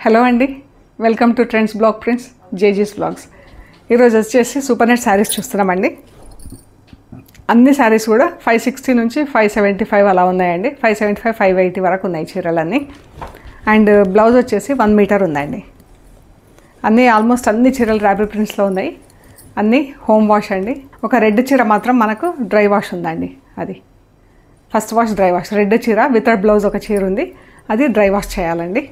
Hello అండి, welcome to trends blog prints జేజీస్ blogs. ఈరోజు వచ్చేసి సూపర్ నెట్ శారీస్ చూస్తున్నామండి. అన్ని శారీస్ కూడా 560 నుంచి 575 అలా ఉన్నాయండి. 575, 580 వరకు ఉన్నాయి చీరలన్నీ. అండ్ బ్లౌజ్ వచ్చేసి 1 మీటర్ ఉందండి. ఆల్మోస్ట్ అన్ని చీరలు ర్యాపిడ్ ప్రింట్స్లో ఉన్నాయి. అన్నీ హోమ్ వాష్ అండి. ఒక రెడ్ చీర మాత్రం మనకు డ్రై వాష్ ఉందండి. అది first wash, dry wash. Red చీర వితౌట్ బ్లౌజ్ ఒక చీర ఉంది, అది డ్రై వాష్ చేయాలండి.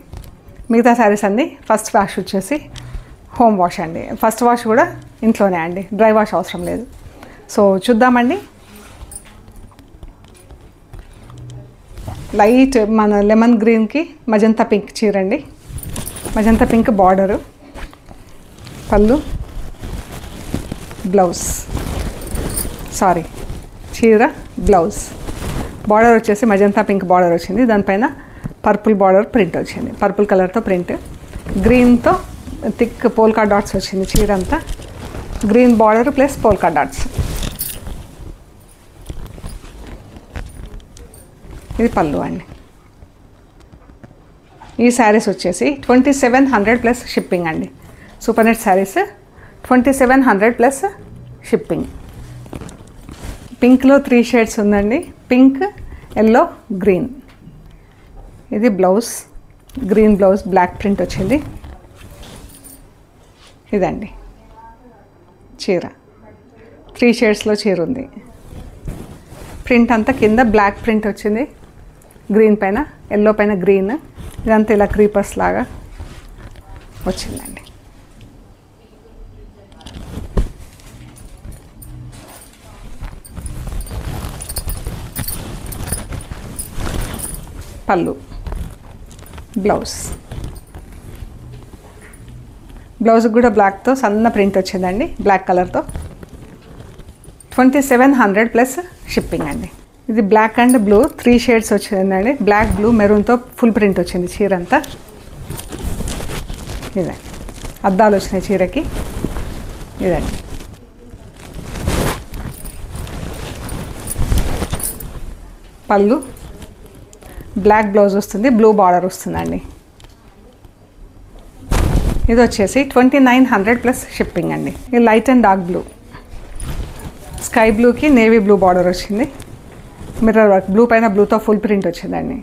మిగతా శారీస్ అన్నీ ఫస్ట్ వాష్ వచ్చేసి హోమ్ వాష్ అండి. ఫస్ట్ వాష్ కూడా ఇంట్లోనే అండి, డ్రై వాష్ అవసరం లేదు. సో చూద్దామండి. లైట్ మన లెమన్ గ్రీన్కి మజంతా పింక్ చీర అండి. మజంతా పింక్ బార్డరు, పళ్ళు, బ్లౌజ్, చీర బ్లౌజ్. బార్డర్ వచ్చేసి మజంతా పింక్ బార్డర్ వచ్చింది, దానిపైన పర్పుల్ బార్డర్ ప్రింట్ వచ్చింది. పర్పుల్ కలర్తో ప్రింట్, గ్రీన్తో థిక్ పోల్కా డాట్స్ వచ్చింది. చీర అంతా green border plus polka dots. ఇది పళ్ళు అండి. ఈ శారీస్ వచ్చేసి 2700 ప్లస్ షిప్పింగ్ అండి. Super net saris 2700 plus shipping. పింక్లో 3 షేడ్స్ ఉందండి. Pink, yellow, green. ఇది blouse, green blouse, black print వచ్చింది. ఇదండి చీర. 3 షేడ్స్లో చీర ఉంది. ప్రింట్ అంతా కింద బ్లాక్ ప్రింట్ వచ్చింది, గ్రీన్ పైన, ఎల్లో పైన గ్రీన్. ఇదంతా ఇలా క్రీపర్స్ లాగా వచ్చిందండి. పళ్ళు, బ్లౌజ్. బ్లౌజ్ కూడా బ్లాక్తో సన్న ప్రింట్ వచ్చిందండి, బ్లాక్ కలర్తో. 2700 ప్లస్ షిప్పింగ్ అండి. ఇది బ్లాక్ అండ్ బ్లూ 3 షేడ్స్ వచ్చిందండి. బ్లాక్, బ్లూ, మెరూన్తో ఫుల్ ప్రింట్ వచ్చింది చీర అంతా. ఇదండి అద్దాలు వచ్చినాయి చీరకి. ఇదండి పళ్ళు, బ్లాక్ బ్లౌజ్ వస్తుంది, బ్లూ బార్డర్ వస్తుందండి. ఇది వచ్చేసి 2900 ప్లస్ షిప్పింగ్ అండి. ఇది light and dark blue, sky బ్లూకి నేవీ బ్లూ బార్డర్ వచ్చింది. మిర్రర్ వర్క్, బ్లూ పైన బ్లూతో ఫుల్ ప్రింట్ వచ్చిందండి.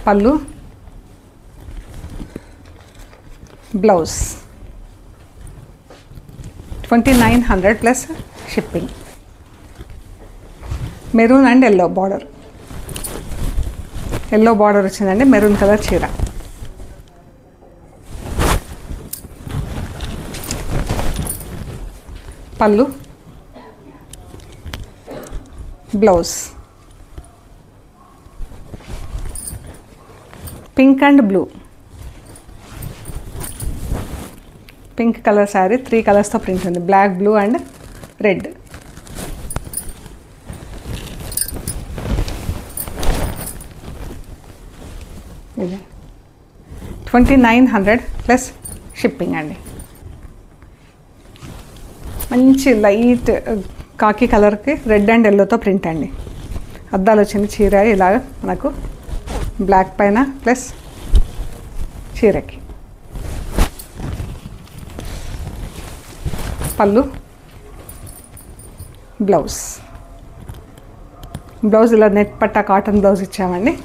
పళ్ళు, blouse. 2900 plus shipping. Maroon and yellow border, yellow border వచ్చిందండి. మెరూన్ కలర్ చీర. పళ్ళు, blouse. Pink and blue, pink colour sari 3 కలర్స్తో ప్రింట్ ఉంది, బ్లాక్, బ్లూ అండ్ రెడ్. ఇది 2900 ప్లస్ షిప్పింగ్ అండి. మంచి లైట్ కాకి కలర్కి రెడ్ అండ్ ఎల్లోతో ప్రింట్ అండి. అద్దాలు వచ్చింది చీర ఇలాగ మనకు బ్లాక్ పైన ప్లస్ చీరకి. పళ్ళు, బ్లౌజ్. బ్లౌజ్ ఇలా నెట్ పట్టా కాటన్ బ్లౌజ్ ఇచ్చామండి.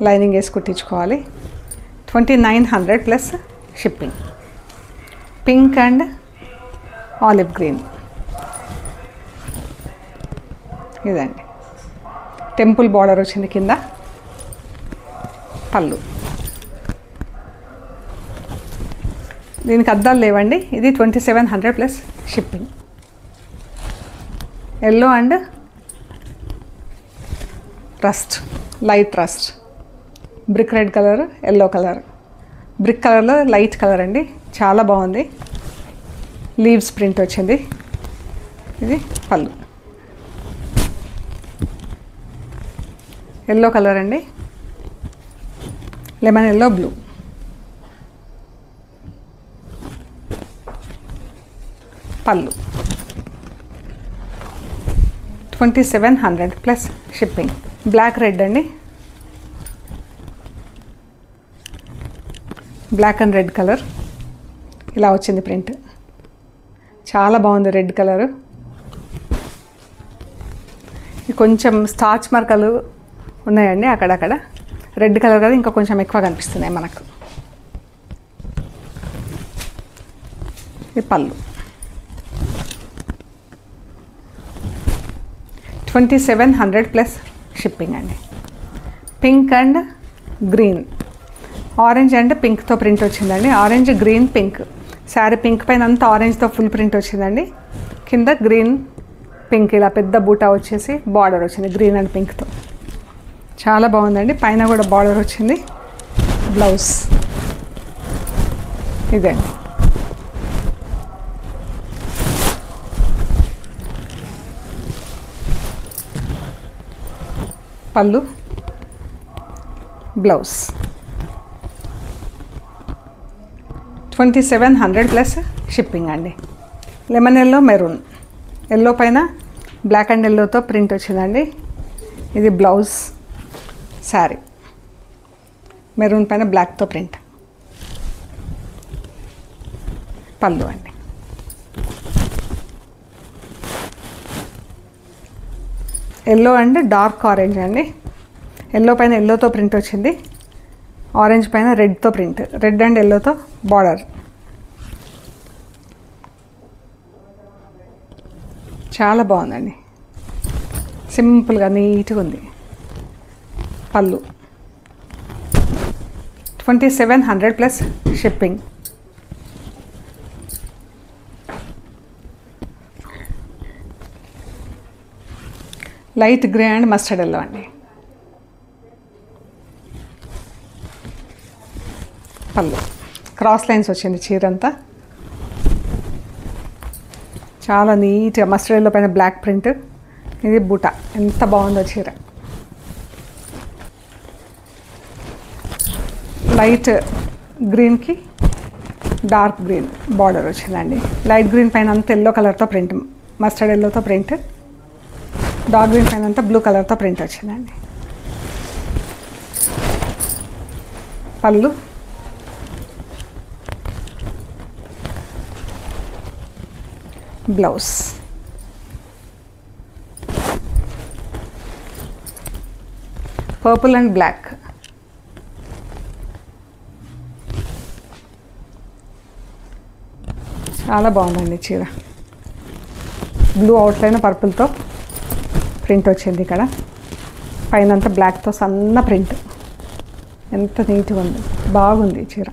లైనింగ్ వేసి కుట్టించుకోవాలి. 2900 plus shipping. Pink and olive green. ఇదండి టెంపుల్ బార్డర్ వచ్చింది కింద. పళ్ళు, దీనికి అద్దాలు లేవండి. ఇది 2700 plus shipping. Yellow and rust, light rust, brick red colour, yellow colour. Brick కలర్లో లైట్ కలర్ అండి, చాలా బాగుంది. లీవ్స్ ప్రింట్ వచ్చింది. ఇది పళ్ళు, ఎల్లో కలర్ అండి, లెమన్ ఎల్లో, బ్లూ. పళ్ళు 2700 ప్లస్ షిప్పింగ్. బ్లాక్ రెడ్ అండి, బ్లాక్ అండ్ రెడ్ కలర్ ఇలా వచ్చింది ప్రింట్. చాలా బాగుంది రెడ్ కలరు. కొంచెం స్టార్చ్ మరకలు ఉన్నాయండి అక్కడక్కడ. రెడ్ కలర్ కదా ఇంకా కొంచెం ఎక్కువ కనిపిస్తున్నాయి మనకు. ఇది పళ్ళు. 2700 ప్లస్ షిప్పింగ్ అండి. Pink and green, orange and పింక్తో ప్రింట్ వచ్చిందండి. Orange, green, pink. Sari pink పైన అంతా ఆరెంజ్తో ఫుల్ ప్రింట్ వచ్చిందండి. కింద గ్రీన్, పింక్ ఇలా పెద్ద బూటా వచ్చేసి బార్డర్ వచ్చింది గ్రీన్ అండ్ పింక్తో. చాలా బాగుందండి. పైన కూడా బార్డర్ వచ్చింది. బ్లౌజ్ ఇదండి. పళ్ళు, బ్లౌజ్. 2700 ప్లస్ షిప్పింగ్ అండి. Lemon yellow, maroon. ఎల్లో పైన బ్లాక్ అండ్ ఎల్లోతో ప్రింట్ వచ్చిందండి. ఇది బ్లౌజ్. శారీ మెరూన్ పైన బ్లాక్తో ప్రింట్. పళ్ళు అండి. ఎల్లో అండ్ డార్క్ ఆరెంజ్ అండి. ఎల్లో పైన ఎల్లోతో ప్రింట్ వచ్చింది. ఆరెంజ్ పైన రెడ్తో ప్రింట్. రెడ్ అండ్ ఎల్లోతో బార్డర్. చాలా బాగుందండి. సింపుల్గా నీట్గా ఉంది. పళ్ళు. 2700 plus shipping. Light grey and mustard yellow అండి. పళ్ళు. క్రాస్ లైన్స్ వచ్చింది చీరంతా. చాలా నీట్గా మస్టర్డ్ ఎల్లో పైన బ్లాక్ ప్రింట్. ఇది బూటా. ఎంత బాగుందో చీర. లైట్ గ్రీన్కి డార్క్ గ్రీన్ బార్డర్ వచ్చిందండి. లైట్ గ్రీన్ పైన అంతా ఎల్లో కలర్తో ప్రింట్, మస్టర్డ్ ఎల్లోతో ప్రింట్. డార్క్ గ్రీన్ పైన అంతా బ్లూ కలర్తో ప్రింట్ వచ్చిందండి. పళ్ళు. బ్లౌజ్. Purple and black. చాలా బాగుందండి చీర. బ్లూ అవుట్లైన్ పర్పుల్తో ప్రింట్ వచ్చింది ఇక్కడ. పైన అంతా బ్లాక్తో సన్న ప్రింట్. ఎంత నీట్గా ఉంది. బాగుంది చీర.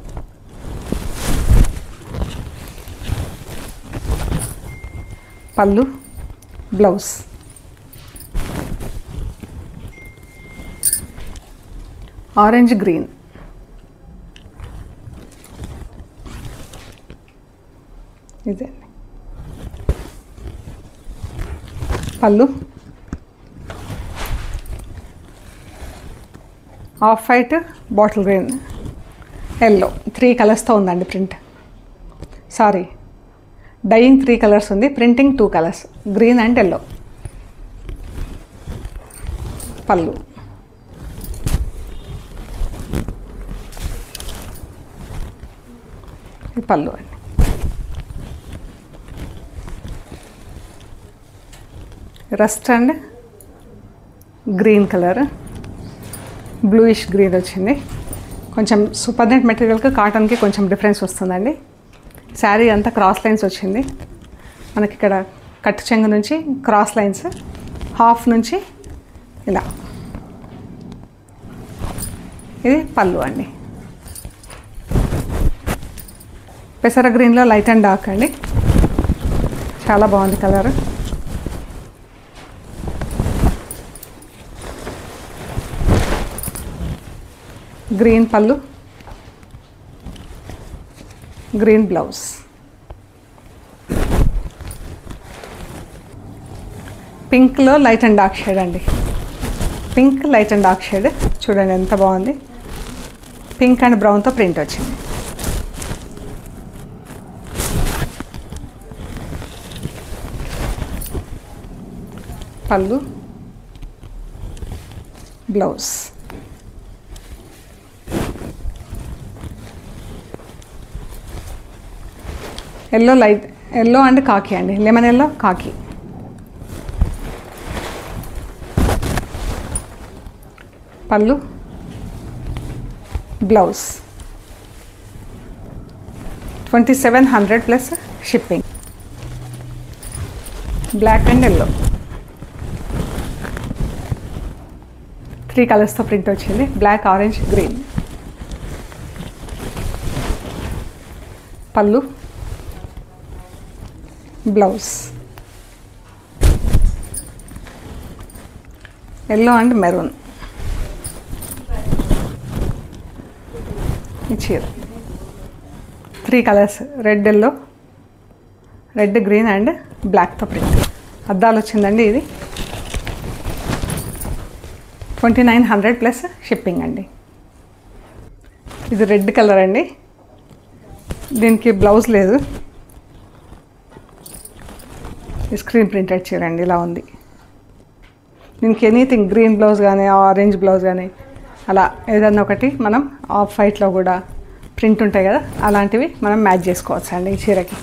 పళ్ళు, బ్లౌజ్. Orange green. ఇదే పళ్ళు. Off white, bottle green, yellow. 3 కలర్స్తో ఉందండి ప్రింట్. సారీ, డైయింగ్ 3 కలర్స్ ఉంది, printing 2 colours, green and yellow. పళ్ళు. పళ్ళు అండి. Rust and green colour, bluish green వచ్చింది. కొంచెం సూపర్ నెట్ మెటీరియల్కి కాటన్కి కొంచెం డిఫరెన్స్ వస్తుందండి. శారీ అంతా క్రాస్ లైన్స్ వచ్చింది మనకి. ఇక్కడ కట్టు చెంగు నుంచి క్రాస్ లైన్స్, హాఫ్ నుంచి ఇలా. ఇది పళ్ళు అండి. పెసర గ్రీన్లో లైట్ అండ్ డార్క్ అండి. చాలా బాగుంది కలర్. గ్రీన్ పళ్ళు, గ్రీన్ బ్లౌజ్. పింక్లో లైట్ అండ్ డార్క్ షేడ్ అండి. Pink, light and dark shade చూడండి ఎంత బాగుంది. పింక్ అండ్ బ్రౌన్తో ప్రింట్ వచ్చింది. పళ్ళు, బ్లౌజ్. ఎల్లో అండ్ కాకి అండి, లెమన్ ఎల్లో కాకి. పళ్ళు, blouse. 2700 plus shipping. Black and yellow 3 కలర్స్తో ప్రింట్ వచ్చింది. Black, orange, green. పళ్ళు, బ్లౌజ్. ఎల్లో అండ్ మెరూన్ ఈ చీర. 3 colours, red yellow, red green and బ్లాక్తో ప్రింట్. అద్దాలు వచ్చిందండి. ఇది 2900 ప్లస్ షిప్పింగ్ అండి. ఇది రెడ్ కలర్ అండి, దీనికి బ్లౌజ్ లేదు. స్క్రీన్ ప్రింటెడ్ చీర అండి, ఇలా ఉంది. దీనికి ఎనీథింగ్ గ్రీన్ బ్లౌజ్ కానీ ఆరెంజ్ బ్లౌజ్ కానీ అలా ఏదన్నా ఒకటి మనం ఆఫ్ వైట్లో కూడా ప్రింట్ ఉంటాయి కదా, అలాంటివి మనం మ్యాచ్ చేసుకోవచ్చు అండి ఈ చీరకి.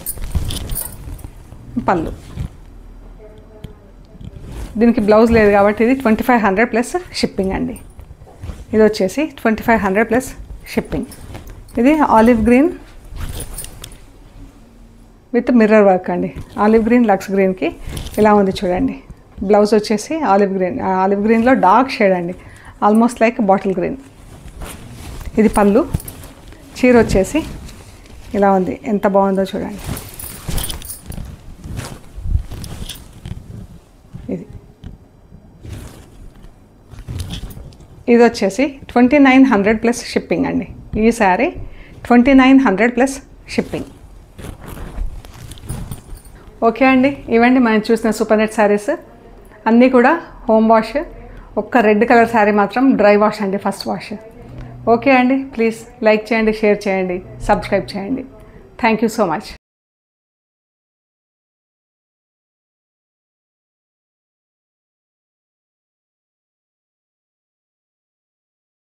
పళ్ళు, దీనికి బ్లౌజ్ లేదు కాబట్టి ఇది 2500 ప్లస్ షిప్పింగ్ అండి. ఇది వచ్చేసి 2500 ప్లస్ షిప్పింగ్. ఇది olive green with mirror work అండి. ఆలివ్ గ్రీన్ లక్స్ గ్రీన్కి ఇలా ఉంది చూడండి. బ్లౌజ్ వచ్చేసి ఆలివ్ గ్రీన్లో డార్క్ షేడ్ అండి, ఆల్మోస్ట్ లైక్ బాటిల్ గ్రీన్. ఇది పళ్ళు. చీర వచ్చేసి ఇలా ఉంది, ఎంత బాగుందో చూడండి. ఇది వచ్చేసి 2900 ప్లస్ షిప్పింగ్ అండి. ఈ శారీ 2900 ప్లస్ షిప్పింగ్. ఓకే అండి, ఇవండి మనం చూసిన సూపర్ నెట్ శారీస్ అన్నీ కూడా హోమ్ వాష్. ఒక్క రెడ్ కలర్ శారీ మాత్రం డ్రై వాష్ అండి, ఫస్ట్ వాష్. ఓకే అండి, ప్లీజ్ లైక్ చేయండి, షేర్ చేయండి, సబ్స్క్రైబ్ చేయండి. Thank you so much.